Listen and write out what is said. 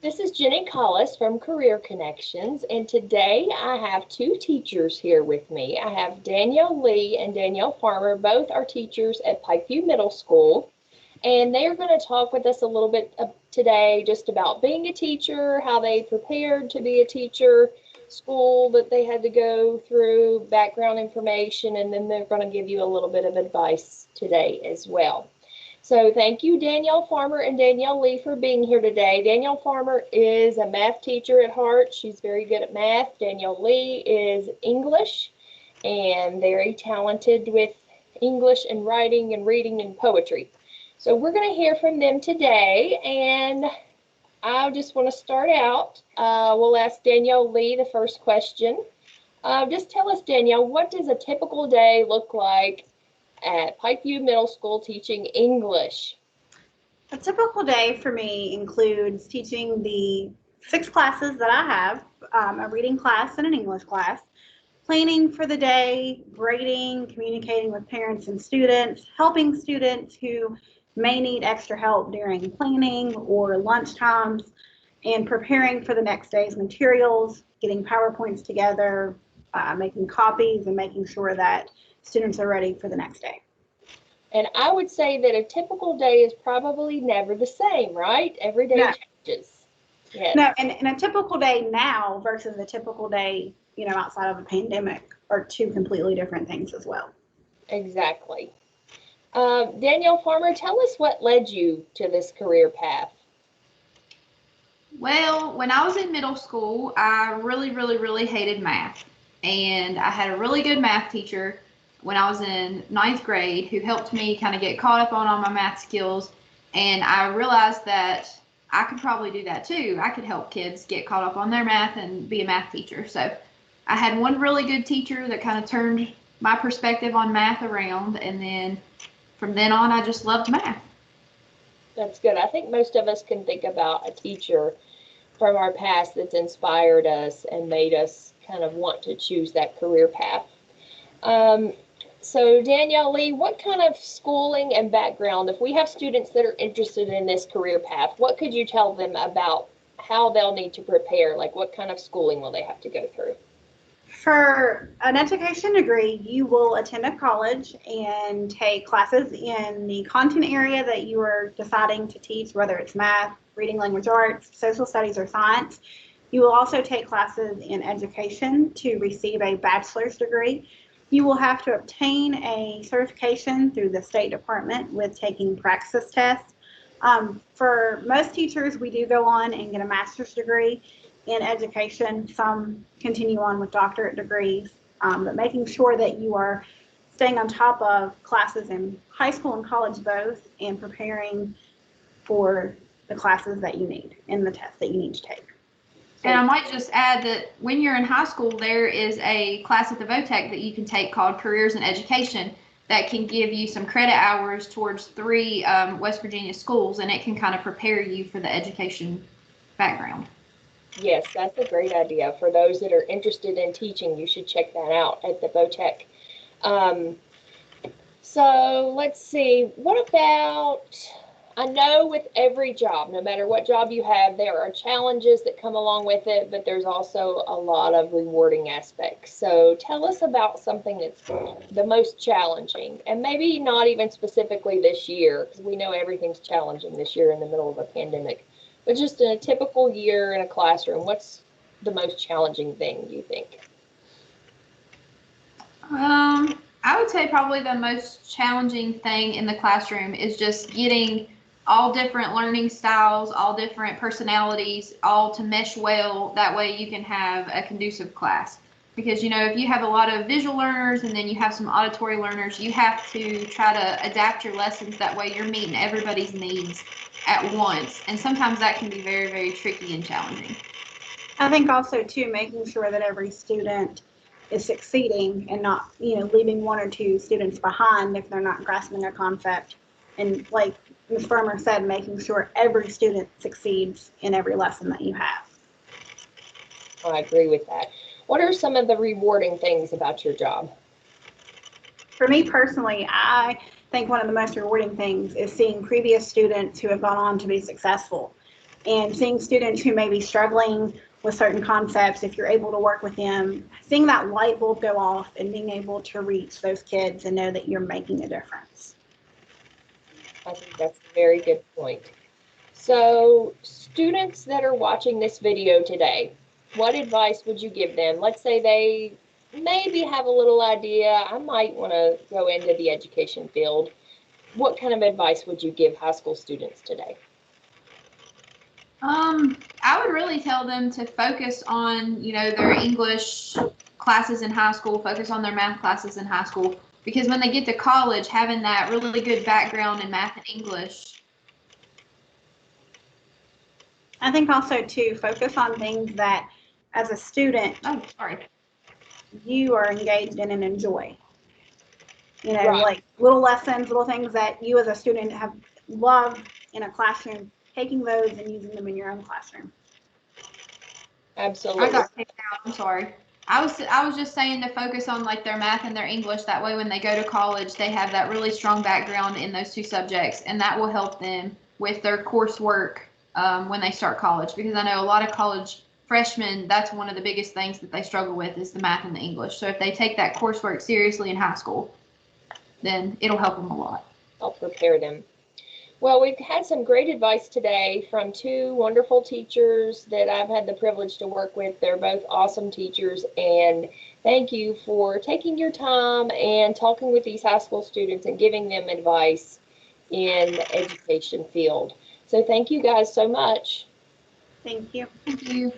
This is Jenny Collis from Career Connections, and today I have two teachers here with me. I have Danielle Lee and Danielle Farmer. Both are teachers at PikeView Middle School, and they are going to talk with us a little bit today just about being a teacher, how they prepared to be a teacher, school that they had to go through, background information, and then they're going to give you a little bit of advice today as well. So thank you, Danielle Farmer and Danielle Lee, for being here today. Danielle Farmer is a math teacher at heart. She's very good at math. Danielle Lee is English and very talented with English and writing and reading and poetry. So we're going to hear from them today, and I just want to start out. We'll ask Danielle Lee the first question. Just tell us, Danielle, what does a typical day look like at PikeView Middle School teaching English? A typical day for me includes teaching the 6 classes that I have, a reading class and an English class, planning for the day, grading, communicating with parents and students, helping students who may need extra help during planning or lunch times, and preparing for the next day's materials, getting PowerPoints together, making copies, and making sure that students are ready for the next day. And I would say that a typical day is probably never the same, right? Every day changes. Yes. No, and a typical day now versus a typical day, outside of a pandemic are two completely different things as well. Exactly. Danielle Farmer, tell us what led you to this career path. Well, when I was in middle school, I really hated math. And I had a really good math teacher when I was in 9th grade who helped me kind of get caught up on all my math skills. And I realized that I could probably do that too. I could help kids get caught up on their math and be a math teacher. So I had one really good teacher that kind of turned my perspective on math around. And then from then on, I just loved math. That's good. I think most of us can think about a teacher from our past that's inspired us and made us kind of want to choose that career path. So Danielle Lee, what kind of schooling and background, if we have students that are interested in this career path, what could you tell them about how they'll need to prepare? Like, what kind of schooling will they have to go through? For an education degree, you will attend a college and take classes in the content area that you are deciding to teach, whether it's math, reading language arts, social studies, or science. You will also take classes in education to receive a bachelor's degree. You will have to obtain a certification through the State Department with taking praxis tests. For most teachers, we do go on and get a master's degree in education. Some continue on with doctorate degrees, but making sure that you are staying on top of classes in high school and college both, and preparing for the classes that you need and the tests that you need to take. And I might just add that when you're in high school, there is a class at the VOTEC that you can take called Careers in Education that can give you some credit hours towards 3 West Virginia schools, and it can kind of prepare you for the education background. Yes, that's a great idea. For those that are interested in teaching, you should check that out at the VOTEC. So let's see, what about, I know with every job, no matter what job you have, there are challenges that come along with it, but there's also a lot of rewarding aspects. So tell us about something that's the most challenging, and maybe not even specifically this year, because we know everything's challenging this year in the middle of a pandemic, but just in a typical year in a classroom, what's the most challenging thing, do you think? I would say probably the most challenging thing in the classroom is just getting all different learning styles, all different personalities, all to mesh well. That way you can have a conducive class. Because, if you have a lot of visual learners and then you have some auditory learners, you have to try to adapt your lessons. That way you're meeting everybody's needs at once. And sometimes that can be very, very tricky and challenging. I think also, too, making sure that every student is succeeding and not, leaving 1 or 2 students behind if they're not grasping a concept. And like Ms. Farmer said, making sure every student succeeds in every lesson that you have. I agree with that. What are some of the rewarding things about your job? For me personally, I think one of the most rewarding things is seeing previous students who have gone on to be successful. and seeing students who may be struggling with certain concepts, if you're able to work with them, seeing that light bulb go off and being able to reach those kids and know that you're making a difference. I think that's a very good point. So students that are watching this video today, what advice would you give them? Let's say they maybe have a little idea, I might want to go into the education field. What kind of advice would you give high school students today? I would really tell them to focus on, their English classes in high school, focus on their math classes in high school, because when they get to college, having that really good background in math and English. I think also to focus on things that as a student, you are engaged in and enjoy. Right. Like little lessons, little things that you as a student have loved in a classroom, taking those and using them in your own classroom. Absolutely. I got kicked out. I'm sorry. I was just saying to focus on like their math and their English. That way, when they go to college, they have that really strong background in those two subjects, and that will help them with their coursework when they start college. Because I know a lot of college freshmen, that's one of the biggest things that they struggle with is the math and the English. So if they take that coursework seriously in high school, then it'll help them a lot. I'll prepare them. Well, we've had some great advice today from two wonderful teachers that I've had the privilege to work with. They're both awesome teachers, and thank you for taking your time and talking with these high school students and giving them advice in the education field. So thank you guys so much. Thank you. Thank you.